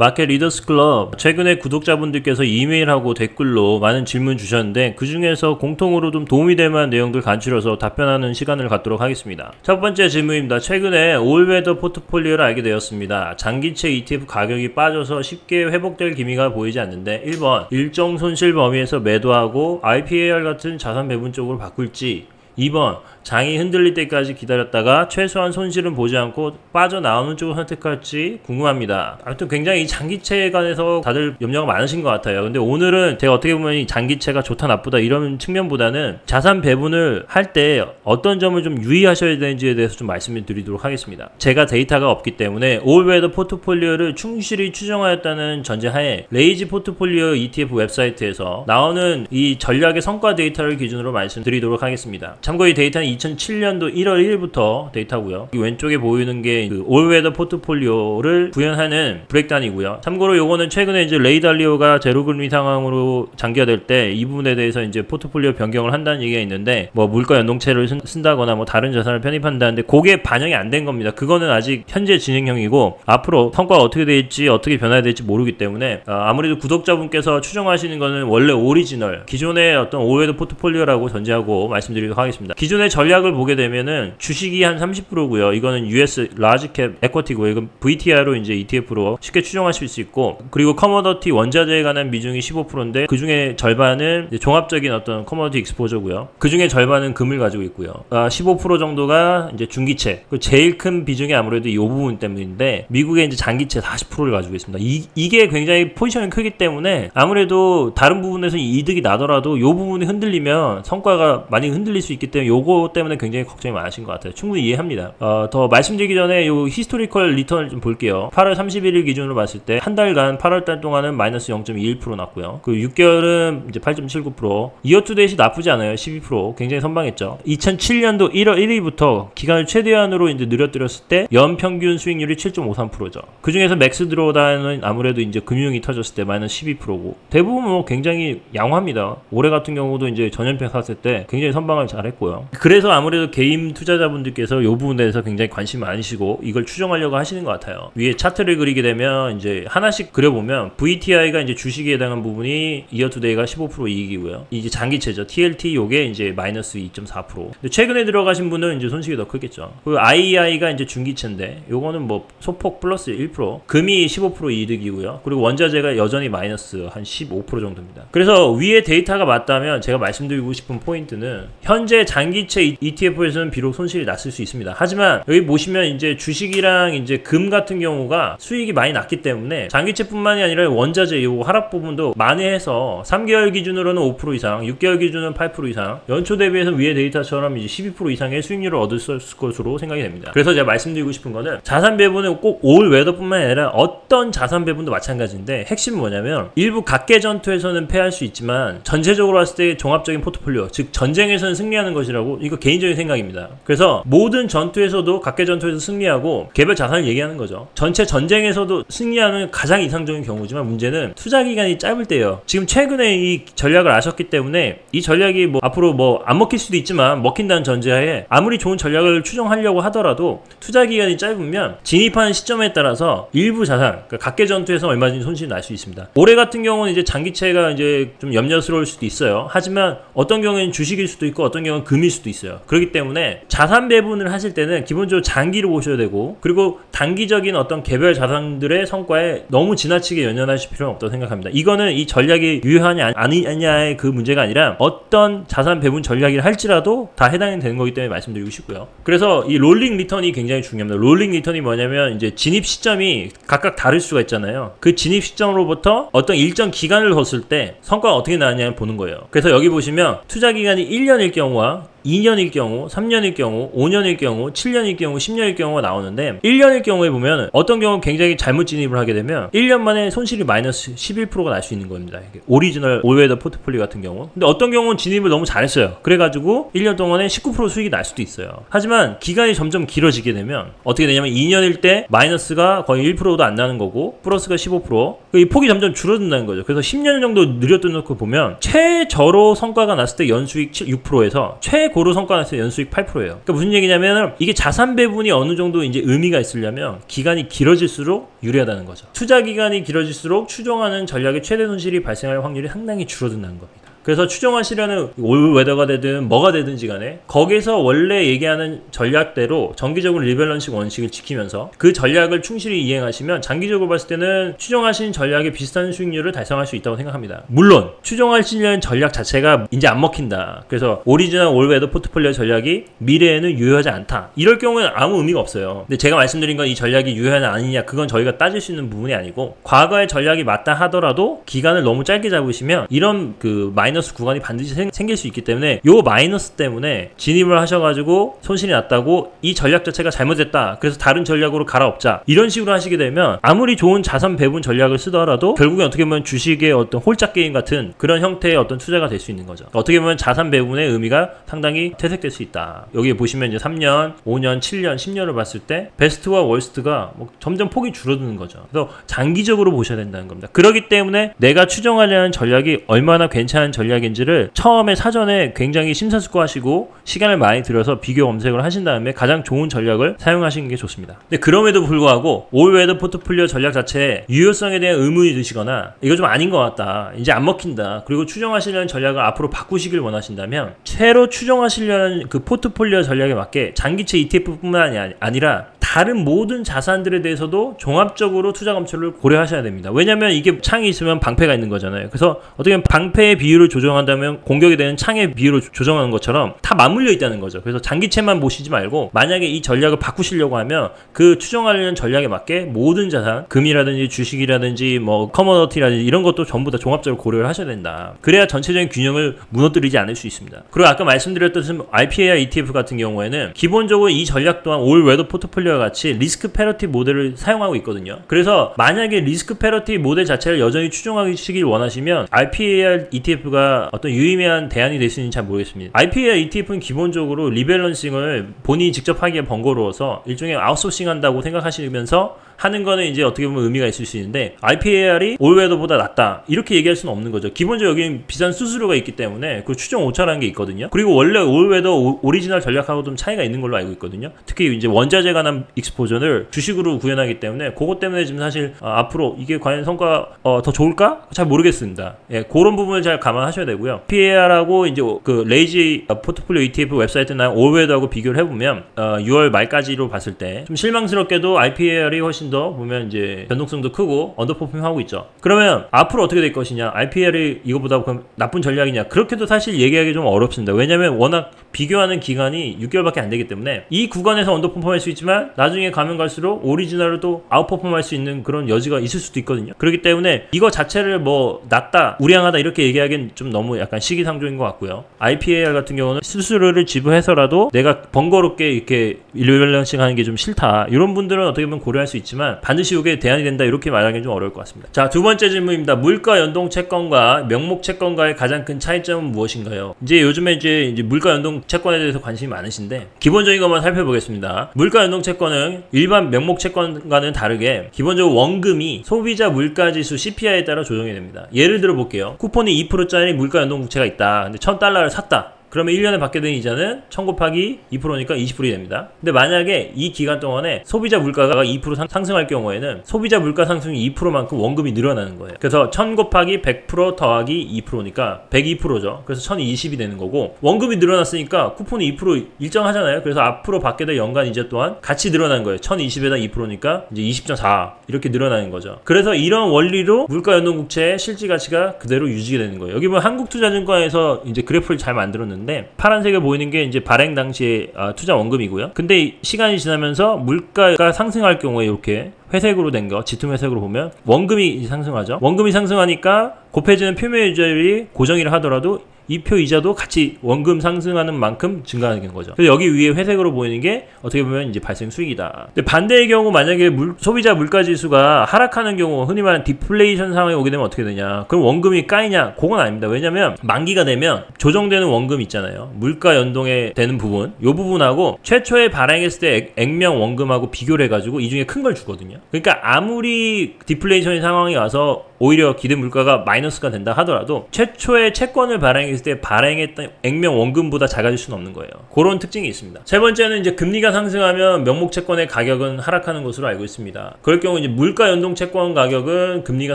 마켓 리더스 클럽, 최근에 구독자분들께서 이메일하고 댓글로 많은 질문 주셨는데 그 중에서 공통으로 좀 도움이 될 만한 내용들 간추려서 답변하는 시간을 갖도록 하겠습니다. 첫 번째 질문입니다. 최근에 올웨더 포트폴리오를 알게 되었습니다. 장기채 ETF 가격이 빠져서 쉽게 회복될 기미가 보이지 않는데 1번 일정 손실 범위에서 매도하고 IPAR 같은 자산 배분 쪽으로 바꿀지, 2번 장이 흔들릴 때까지 기다렸다가 최소한 손실은 보지 않고 빠져나오는 쪽을 선택할지 궁금합니다. 아무튼 굉장히 이 장기채에 관해서 다들 염려가 많으신 것 같아요. 근데 오늘은 제가 어떻게 보면 이 장기채가 좋다 나쁘다 이런 측면보다는 자산 배분을 할 때 어떤 점을 좀 유의하셔야 되는지에 대해서 좀 말씀을 드리도록 하겠습니다. 제가 데이터가 없기 때문에 올웨더 포트폴리오를 충실히 추정하였다는 전제하에 레이지 포트폴리오 ETF 웹사이트에서 나오는 이 전략의 성과 데이터를 기준으로 말씀드리도록 하겠습니다. 참고 이 데이터는 2007년도 1월 1일부터 데이터고요. 이 왼쪽에 보이는 게 그 올웨더 포트폴리오를 구현하는 브레이크다운이고요. 참고로 요거는 최근에 이제 레이 달리오가 제로금리 상황으로 장기화될 때 이 부분에 대해서 이제 포트폴리오 변경을 한다는 얘기가 있는데 뭐 물가 연동채를 쓴다거나 뭐 다른 자산을 편입한다는데 그게 반영이 안 된 겁니다. 그거는 아직 현재 진행형이고 앞으로 성과가 어떻게 될지 어떻게 변화될지 모르기 때문에 아무래도 구독자분께서 추정하시는 거는 원래 오리지널 기존의 어떤 올웨더 포트폴리오라고 전제하고 말씀드리도록 하겠습니다. 기존의 전략을 보게 되면은 주식이 한 30%고요. 이거는 US 라지캡 에쿼티고요. 이건 VTR로 이제 ETF로 쉽게 추정하실 수 있고, 그리고 커머더티 원자재에 관한 비중이 15%인데 그 중에 절반은 종합적인 어떤 커머더티 익스포저고요. 그 중에 절반은 금을 가지고 있고요. 15% 정도가 이제 중기채. 제일 큰 비중이 아무래도 이 부분 때문인데 미국의 이제 장기채 40%를 가지고 있습니다. 이게 굉장히 포지션이 크기 때문에 아무래도 다른 부분에서 이득이 나더라도 이 부분이 흔들리면 성과가 많이 흔들릴 수 있기 때문에 요거 때문에 굉장히 걱정이 많으신 것 같아요. 충분히 이해합니다. 더 말씀드리기 전에 요 히스토리컬 리턴을 좀 볼게요. 8월 31일 기준으로 봤을 때 한 달간 8월달 동안은 마이너스 0.21% 났고요. 그 6개월은 이제 8.79%. 이어 투 데이시 나쁘지 않아요. 12%. 굉장히 선방했죠. 2007년도 1월 1일부터 기간을 최대한으로 이제 늘어뜨렸을 때 연평균 수익률이 7.53%죠. 그 중에서 맥스 드로다는 아무래도 이제 금융이 터졌을 때 마이너스 12%고 대부분 뭐 굉장히 양호합니다. 올해 같은 경우도 이제 전년평 샀을 때 굉장히 선방을 잘했고요. 그래서 아무래도 개인 투자자분들께서 이 부분에 대해서 굉장히 관심이 많으시고 이걸 추정하려고 하시는 것 같아요. 위에 차트를 그리게 되면 이제 하나씩 그려보면 VTI가 이제 주식에 해당한 부분이 이어 투데이가 15% 이익이고요. 이제 장기채죠. TLT 요게 이제 마이너스 2.4%. 근데 최근에 들어가신 분은 이제 손실이 더 크겠죠. 그리고 IEI가 이제 중기채인데 요거는 뭐 소폭 플러스 1%, 금이 15% 이득이고요. 그리고 원자재가 여전히 마이너스 한 15% 정도입니다. 그래서 위에 데이터가 맞다면 제가 말씀드리고 싶은 포인트는 현재 장기채 ETF에서는 비록 손실이 났을 수 있습니다. 하지만 여기 보시면 이제 주식이랑 이제 금 같은 경우가 수익이 많이 났기 때문에 장기채뿐만이 아니라 원자재 요 하락 부분도 만회해서 3개월 기준으로는 5% 이상, 6개월 기준은 8% 이상, 연초 대비해서 위에 데이터처럼 이제 12% 이상의 수익률을 얻을 것으로 생각이 됩니다. 그래서 제가 말씀드리고 싶은 거는 자산 배분은 꼭 올 웨더뿐만 아니라 어떤 자산 배분도 마찬가지인데 핵심은 뭐냐면 일부 각계 전투에서는 패할 수 있지만 전체적으로 봤을 때 종합적인 포트폴리오, 즉 전쟁에서는 승리하는 것이라고, 이거 개인적인 생각입니다. 그래서 모든 전투에서도 각계 전투에서 승리하고 개별 자산을 얘기하는 거죠. 전체 전쟁에서도 승리하는 가장 이상적인 경우지만 문제는 투자 기간이 짧을 때예요. 지금 최근에 이 전략을 아셨기 때문에 이 전략이 뭐 앞으로 뭐 안 먹힐 수도 있지만 먹힌다는 전제하에 아무리 좋은 전략을 추정하려고 하더라도 투자 기간이 짧으면 진입하는 시점에 따라서 일부 자산, 그러니까 각계 전투에서 얼마든지 손실이 날 수 있습니다. 올해 같은 경우는 이제 장기채가 이제 좀 염려스러울 수도 있어요. 하지만 어떤 경우에는 주식일 수도 있고 어떤 경우는 금일 수도 있어요. 그렇기 때문에 자산 배분을 하실 때는 기본적으로 장기로 보셔야 되고, 그리고 단기적인 어떤 개별 자산들의 성과에 너무 지나치게 연연하실 필요는 없다고 생각합니다. 이거는 이 전략이 유효하냐 아니냐의 그 문제가 아니라 어떤 자산 배분 전략을 할지라도 다 해당이 되는 거기 때문에 말씀드리고 싶고요. 그래서 이 롤링 리턴이 굉장히 중요합니다. 롤링 리턴이 뭐냐면 이제 진입 시점이 각각 다를 수가 있잖아요. 그 진입 시점으로부터 어떤 일정 기간을 뒀을 때 성과가 어떻게 나왔냐를 보는 거예요. 그래서 여기 보시면 투자 기간이 1년일 경우와 2년일 경우, 3년일 경우, 5년일 경우, 7년일 경우, 10년일 경우가 나오는데 1년일 경우에 보면 어떤 경우 굉장히 잘못 진입을 하게 되면 1년 만에 손실이 마이너스 11%가 날 수 있는 겁니다. 오리지널 올웨더 포트폴리오 같은 경우. 근데 어떤 경우는 진입을 너무 잘했어요. 그래가지고 1년 동안에 19% 수익이 날 수도 있어요. 하지만 기간이 점점 길어지게 되면 어떻게 되냐면 2년일 때 마이너스가 거의 1%도 안 나는 거고 플러스가 15%, 이 폭이 점점 줄어든다는 거죠. 그래서 10년 정도 늘려놓고 보면 최저로 성과가 났을 때 연수익 6%에서 최 최고로 성과났어요. 연수익 8%예요. 그러니까 무슨 얘기냐면 이게 자산 배분이 어느 정도 이제 의미가 있으려면 기간이 길어질수록 유리하다는 거죠. 투자 기간이 길어질수록 추정하는 전략의 최대 손실이 발생할 확률이 상당히 줄어든다는 겁니다. 그래서 추정하시려는 올 웨더가 되든 뭐가 되든지 간에 거기서 원래 얘기하는 전략대로 정기적으로 리밸런싱 원칙을 지키면서 그 전략을 충실히 이행하시면 장기적으로 봤을 때는 추정하신 전략에 비슷한 수익률을 달성할 수 있다고 생각합니다. 물론 추정하시려는 전략 자체가 이제 안 먹힌다. 그래서 오리지널 올 웨더 포트폴리오 전략이 미래에는 유효하지 않다. 이럴 경우에는 아무 의미가 없어요. 근데 제가 말씀드린 건 이 전략이 유효하냐 아니냐 그건 저희가 따질 수 있는 부분이 아니고 과거의 전략이 맞다 하더라도 기간을 너무 짧게 잡으시면 이런 그 마이너스 구간이 반드시 생길 수 있기 때문에 요 마이너스 때문에 진입을 하셔가지고 손실이 났다고 이 전략 자체가 잘못됐다. 그래서 다른 전략으로 갈아엎자. 이런 식으로 하시게 되면 아무리 좋은 자산 배분 전략을 쓰더라도 결국에 어떻게 보면 주식의 어떤 홀짝 게임 같은 그런 형태의 어떤 투자가 될 수 있는 거죠. 어떻게 보면 자산 배분의 의미가 상당히 퇴색될 수 있다. 여기 보시면 이제 3년, 5년, 7년, 10년을 봤을 때 베스트와 월스트가 뭐 점점 폭이 줄어드는 거죠. 그래서 장기적으로 보셔야 된다는 겁니다. 그렇기 때문에 내가 추정하려는 전략이 얼마나 괜찮은 전략인지를 처음에 사전에 굉장히 심사숙고하시고 시간을 많이 들여서 비교 검색을 하신 다음에 가장 좋은 전략을 사용하시는 게 좋습니다. 근데 그럼에도 불구하고 올 웨더 포트폴리오 전략 자체에 유효성에 대한 의문이 드시거나 이거 좀 아닌 것 같다. 이제 안 먹힌다. 그리고 추정하시려는 전략을 앞으로 바꾸시길 원하신다면 새로 추정하시려는 그 포트폴리오 전략에 맞게 장기채 ETF뿐만 아니라 다른 모든 자산들에 대해서도 종합적으로 투자 검토를 고려하셔야 됩니다. 왜냐하면 이게 창이 있으면 방패가 있는 거잖아요. 그래서 어떻게 보면 방패의 비율을 조정한다면 공격이 되는 창의 비율을 조정하는 것처럼 다 맞물려 있다는 거죠. 그래서 장기채만 보시지 말고 만약에 이 전략을 바꾸시려고 하면 그 추정하려는 전략에 맞게 모든 자산, 금이라든지 주식이라든지 뭐 커머더티라든지 이런 것도 전부 다 종합적으로 고려를 하셔야 된다. 그래야 전체적인 균형을 무너뜨리지 않을 수 있습니다. 그리고 아까 말씀드렸듯이 IPAR ETF 같은 경우에는 기본적으로 이 전략 또한 올 웨더 포트폴리오 같이 리스크 패러티 모델을 사용하고 있거든요. 그래서 만약에 리스크 패러티 모델 자체를 여전히 추정하시길 원하시면 IPAR ETF가 어떤 유의미한 대안이 될 수 있는지 잘 모르겠습니다. IPAR ETF는 기본적으로 리밸런싱을 본인이 직접 하기에 번거로워서 일종의 아웃소싱 한다고 생각하시면서 하는 거는 이제 어떻게 보면 의미가 있을 수 있는데 IPAR이 올웨더보다 낫다 이렇게 얘기할 수는 없는 거죠. 기본적으로 여기는 비싼 수수료가 있기 때문에 그 추정 오차라는 게 있거든요. 그리고 원래 올웨더 오리지널 전략하고 좀 차이가 있는 걸로 알고 있거든요. 특히 이제 원자재 관한 익스포저를 주식으로 구현하기 때문에 그것 때문에 지금 사실 앞으로 이게 과연 성과가 더 좋을까? 잘 모르겠습니다. 예, 그런 부분을 잘 감안하셔야 되고요. IPAR하고 이제 그 레이지 포트폴리오 ETF 웨브사이트 나 올웨더하고 비교를 해보면 6월 말까지로 봤을 때 좀 실망스럽게도 IPAR이 훨씬 더 보면 이제 변동성도 크고 언더퍼폼 하고 있죠. 그러면 앞으로 어떻게 될 것이냐? IPAR이 이거보다 그럼 나쁜 전략이냐? 그렇게도 사실 얘기하기 좀 어렵습니다. 왜냐면 워낙 비교하는 기간이 6개월밖에 안 되기 때문에 이 구간에서 언더퍼폼 할 수 있지만 나중에 가면 갈수록 오리지널을 또 아웃퍼폼 할 수 있는 그런 여지가 있을 수도 있거든요. 그렇기 때문에 이거 자체를 뭐 낮다, 우량하다 이렇게 얘기하기엔 좀 너무 약간 시기상조인 것 같고요. IPAR 같은 경우는 수수료를 지불해서라도 내가 번거롭게 이렇게 리밸런싱 하는 게 좀 싫다. 이런 분들은 어떻게 보면 고려할 수 있지만 반드시 이게 대안이 된다 이렇게 말하기는 좀 어려울 것 같습니다. 자, 두 번째 질문입니다. 물가 연동 채권과 명목 채권과의 가장 큰 차이점은 무엇인가요? 이제 요즘에 이제 물가 연동 채권에 대해서 관심이 많으신데 기본적인 것만 살펴보겠습니다. 물가 연동 채권은 일반 명목 채권과는 다르게 기본적으로 원금이 소비자 물가지수 CPI에 따라 조정이 됩니다. 예를 들어 볼게요. 쿠폰이 2%짜리 물가 연동 국채가 있다. 근데 $1,000를 샀다. 그러면 1년에 받게 되는 이자는 1000 곱하기 2%니까 20불이 됩니다. 근데 만약에 이 기간 동안에 소비자 물가가 2% 상승할 경우에는 소비자 물가 상승이 2%만큼 원금이 늘어나는 거예요. 그래서 1000 곱하기 100% 더하기 2%니까 102%죠. 그래서 1020이 되는 거고 원금이 늘어났으니까 쿠폰이 2% 일정하잖아요. 그래서 앞으로 받게 될 연간 이자 또한 같이 늘어나는 거예요. 1020에다 2%니까 이제 20.4 이렇게 늘어나는 거죠. 그래서 이런 원리로 물가 연동 국채의 실질 가치가 그대로 유지가 되는 거예요. 여기 보면 한국투자증권에서 이제 그래프를 잘 만들었는데 파란색에 보이는 게 이제 발행 당시의 투자 원금이고요. 근데 시간이 지나면서 물가가 상승할 경우에 이렇게 회색으로 된 거, 짙은 회색으로 보면 원금이 상승하죠. 원금이 상승하니까 곱해지는 표면이자율이 고정이라 하더라도 이 표 이자도 같이 원금 상승하는 만큼 증가하는 거죠. 그래서 여기 위에 회색으로 보이는 게 어떻게 보면 이제 발생 수익이다. 근데 반대의 경우 만약에 소비자 물가 지수가 하락하는 경우 흔히 말하는 디플레이션 상황에 오게 되면 어떻게 되냐? 그럼 원금이 까이냐? 그건 아닙니다. 왜냐면 만기가 되면 조정되는 원금 있잖아요. 물가 연동에 되는 부분, 이 부분하고 최초에 발행했을 때 액면 원금하고 비교를 해가지고 이 중에 큰 걸 주거든요. 그러니까 아무리 디플레이션 상황이 와서 오히려 기대 물가가 마이너스가 된다 하더라도 최초에 채권을 발행했을 발행했을 때 발행했던 액면 원금보다 작아질 수는 없는 거예요. 그런 특징이 있습니다. 세 번째는 이제 금리가 상승하면 명목 채권의 가격은 하락하는 것으로 알고 있습니다. 그럴 경우 이제 물가 연동 채권 가격은 금리가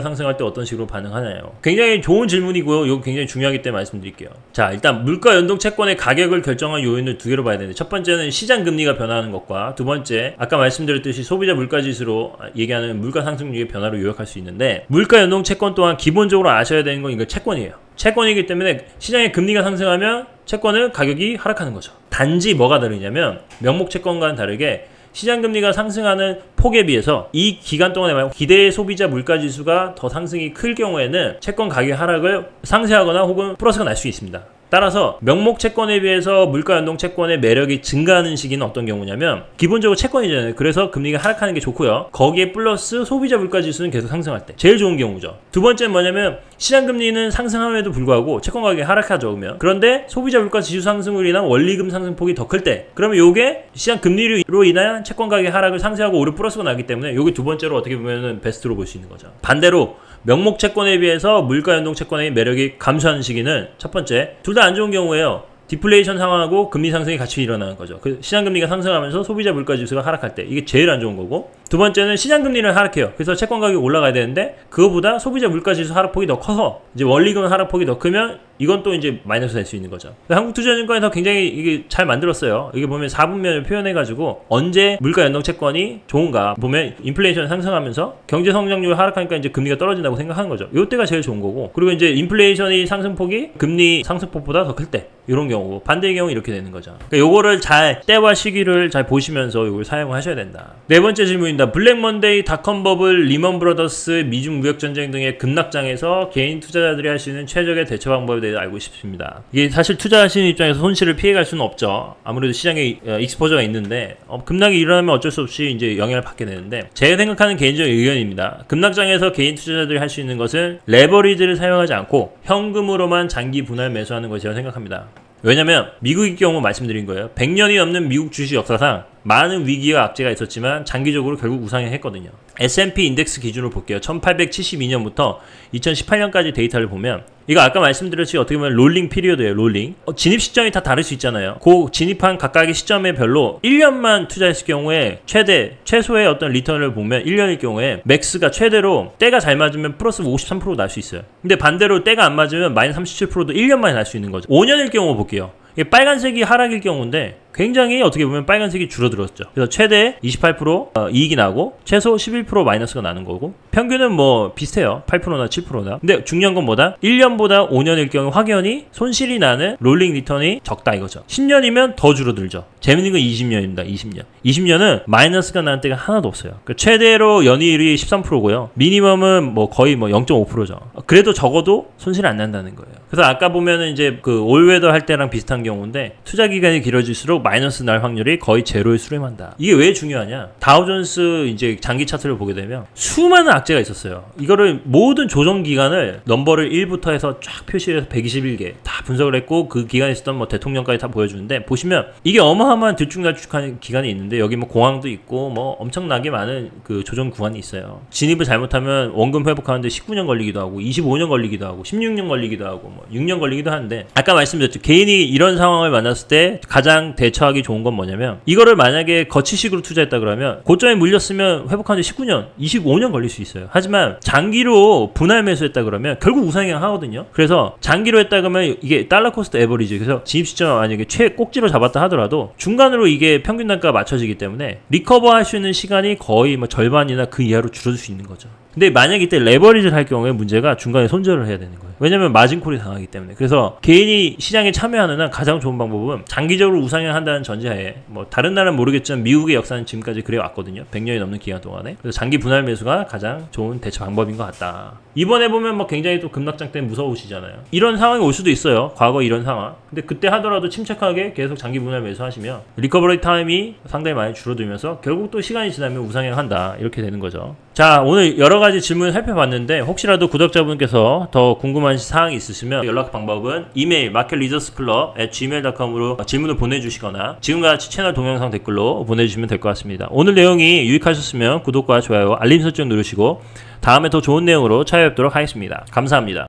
상승할 때 어떤 식으로 반응하나요? 굉장히 좋은 질문이고요. 이거 굉장히 중요하기 때문에 말씀드릴게요. 자, 일단 물가 연동 채권의 가격을 결정한 요인을 두 개로 봐야 되는데, 첫 번째는 시장 금리가 변화하는 것과, 두 번째 아까 말씀드렸듯이 소비자 물가 지수로 얘기하는 물가 상승률의 변화로 요약할 수 있는데, 물가 연동 채권 또한 기본적으로 아셔야 되는 건 이거 채권이에요. 채권이기 때문에 시장의 금리가 상승하면 채권은 가격이 하락하는 거죠. 단지 뭐가 다르냐면 명목 채권과는 다르게 시장 금리가 상승하는 폭에 비해서 이 기간 동안에 기대 소비자 물가 지수가 더 상승이 클 경우에는 채권 가격 하락을 상쇄하거나 혹은 플러스가 날 수 있습니다. 따라서 명목 채권에 비해서 물가 연동 채권의 매력이 증가하는 시기는 어떤 경우냐면, 기본적으로 채권이잖아요. 그래서 금리가 하락하는 게 좋고요. 거기에 플러스 소비자 물가 지수는 계속 상승할 때 제일 좋은 경우죠. 두 번째는 뭐냐면, 시장 금리는 상승함에도 불구하고 채권 가격이 하락하죠. 그런데 소비자 물가 지수 상승으로 인한 원리금 상승폭이 더 클 때, 그러면 요게 시장 금리로 인한 채권 가격 하락을 상쇄하고 오히려 플러스가 나기 때문에 요게 두 번째로 어떻게 보면은 베스트로 볼 수 있는 거죠. 반대로 명목 채권에 비해서 물가 연동 채권의 매력이 감소하는 시기는 첫 번째, 둘 다 안 좋은 경우예요. 디플레이션 상황하고 금리 상승이 같이 일어나는 거죠. 그 시장 금리가 상승하면서 소비자 물가 지수가 하락할 때, 이게 제일 안 좋은 거고, 두 번째는 시장 금리를 하락해요. 그래서 채권 가격이 올라가야 되는데 그거보다 소비자 물가 지수 하락폭이 더 커서 이제 원리금 하락폭이 더 크면 이건 또 이제 마이너스 될 수 있는 거죠. 한국투자증권에서 굉장히 이게 잘 만들었어요. 이게 보면 4분면을 표현해가지고 언제 물가 연동 채권이 좋은가 보면, 인플레이션 상승하면서 경제 성장률이 하락하니까 이제 금리가 떨어진다고 생각하는 거죠. 이때가 제일 좋은 거고, 그리고 이제 인플레이션이 상승폭이 금리 상승폭보다 더 클 때, 이런 경우고, 반대의 경우 이렇게 되는 거죠. 그러니까 요거를 잘, 때와 시기를 잘 보시면서 이걸 사용하셔야 된다. 네 번째 질문입니다. 블랙 먼데이, 닷컴 버블, 리먼 브러더스, 미중 무역 전쟁 등의 급락장에서 개인 투자자들이 할 수 있는 최적의 대처 방법에 대해 알고 싶습니다. 이게 사실 투자하시는 입장에서 손실을 피해갈 수는 없죠. 아무래도 시장에 익스포저가 있는데 급락이 일어나면 어쩔 수 없이 이제 영향을 받게 되는데, 제가 생각하는 개인적인 의견입니다. 급락장에서 개인 투자자들이 할 수 있는 것은 레버리지를 사용하지 않고 현금으로만 장기 분할 매수하는 것이라고 생각합니다. 왜냐면 미국의 경우 말씀드린 거예요. 100년이 넘는 미국 주식 역사상 많은 위기와 악재가 있었지만 장기적으로 결국 우상향했거든요. S&P 인덱스 기준으로 볼게요. 1872년부터 2018년까지 데이터를 보면, 이거 아까 말씀드렸듯이 어떻게 보면 롤링 피리어드예요. 롤링. 진입 시점이 다 다를 수 있잖아요. 그 진입한 각각의 시점에 별로 1년만 투자했을 경우에 최소의 어떤 리턴을 보면 1년일 경우에 맥스가 최대로 때가 잘 맞으면 플러스 53% 날 수 있어요. 근데 반대로 때가 안 맞으면 마이너스 37%도 1년 만에 날 수 있는 거죠. 5년일 경우 볼게요. 이게 빨간색이 하락일 경우인데 굉장히 어떻게 보면 빨간색이 줄어들었죠. 그래서 최대 28% 이익이 나고 최소 11% 마이너스가 나는 거고, 평균은 뭐 비슷해요. 8%나 7%나. 근데 중요한 건 뭐다? 1년보다 5년일 경우 확연히 손실이 나는 롤링 리턴이 적다 이거죠. 10년이면 더 줄어들죠. 재밌는 건 20년입니다. 20년. 20년은 마이너스가 나는 때가 하나도 없어요. 그러니까 최대로 연이율이 13%고요. 미니멈은 뭐 거의 뭐 0.5%죠. 그래도 적어도 손실이 안 난다는 거예요. 그래서 아까 보면은 이제 그 올웨더 할 때랑 비슷한 경우인데, 투자 기간이 길어질수록 마이너스 날 확률이 거의 제로에 수렴한다. 이게 왜 중요하냐? 다우존스 이제 장기 차트를 보게 되면 수많은 악재가 있었어요. 이거를 모든 조정 기간을 넘버를 1부터 해서 쫙 표시해서 121개 다 분석을 했고, 그 기간에 있었던 뭐 대통령까지 다 보여주는데, 보시면 이게 어마어마한 들쭉날쭉한 기간이 있는데, 여기 뭐 공항도 있고 뭐 엄청나게 많은 그 조정 구간이 있어요. 진입을 잘못하면 원금 회복하는데 19년 걸리기도 하고 25년 걸리기도 하고 16년 걸리기도 하고 뭐 6년 걸리기도 하는데, 아까 말씀드렸죠. 개인이 이런 상황을 만났을 때 가장 대처하기 좋은 건 뭐냐면, 이거를 만약에 거치식으로 투자했다 그러면 고점에 물렸으면 회복하는데 19년, 25년 걸릴 수 있어요. 하지만 장기로 분할 매수했다 그러면 결국 우상향 하거든요. 그래서 장기로 했다 그러면 이게 달러 코스트 에버리지, 그래서 진입 시점 만약에 꼭지로 잡았다 하더라도 중간으로 이게 평균 단가가 맞춰지기 때문에 리커버 할 수 있는 시간이 거의 뭐 절반이나 그 이하로 줄어들 수 있는 거죠. 근데 만약 이때 레버리지를 할 경우에 문제가 중간에 손절을 해야 되는 거예요. 왜냐면 마진콜이 당하기 때문에. 그래서 개인이 시장에 참여하는 한 가장 좋은 방법은 장기적으로 우상향한다는 전제하에, 뭐 다른 나라는 모르겠지만 미국의 역사는 지금까지 그래 왔거든요. 100년이 넘는 기간 동안에. 그래서 장기 분할 매수가 가장 좋은 대처 방법인 것 같다. 이번에 보면 뭐 굉장히 또 급락장 때문에 무서우시잖아요. 이런 상황이 올 수도 있어요. 과거 이런 상황. 근데 그때 하더라도 침착하게 계속 장기 분할 매수하시면 리커버리 타임이 상당히 많이 줄어들면서 결국 또 시간이 지나면 우상향한다. 이렇게 되는 거죠. 자, 오늘 여러 가지 질문을 살펴봤는데, 혹시라도 구독자분께서 더 궁금한 사항이 있으시면 연락 방법은 이메일 marketleadersclub@gmail.com으로 질문을 보내주시거나 지금과 같이 채널 동영상 댓글로 보내주시면 될 것 같습니다. 오늘 내용이 유익하셨으면 구독과 좋아요, 알림 설정 누르시고 다음에 더 좋은 내용으로 찾아뵙도록 하겠습니다. 감사합니다.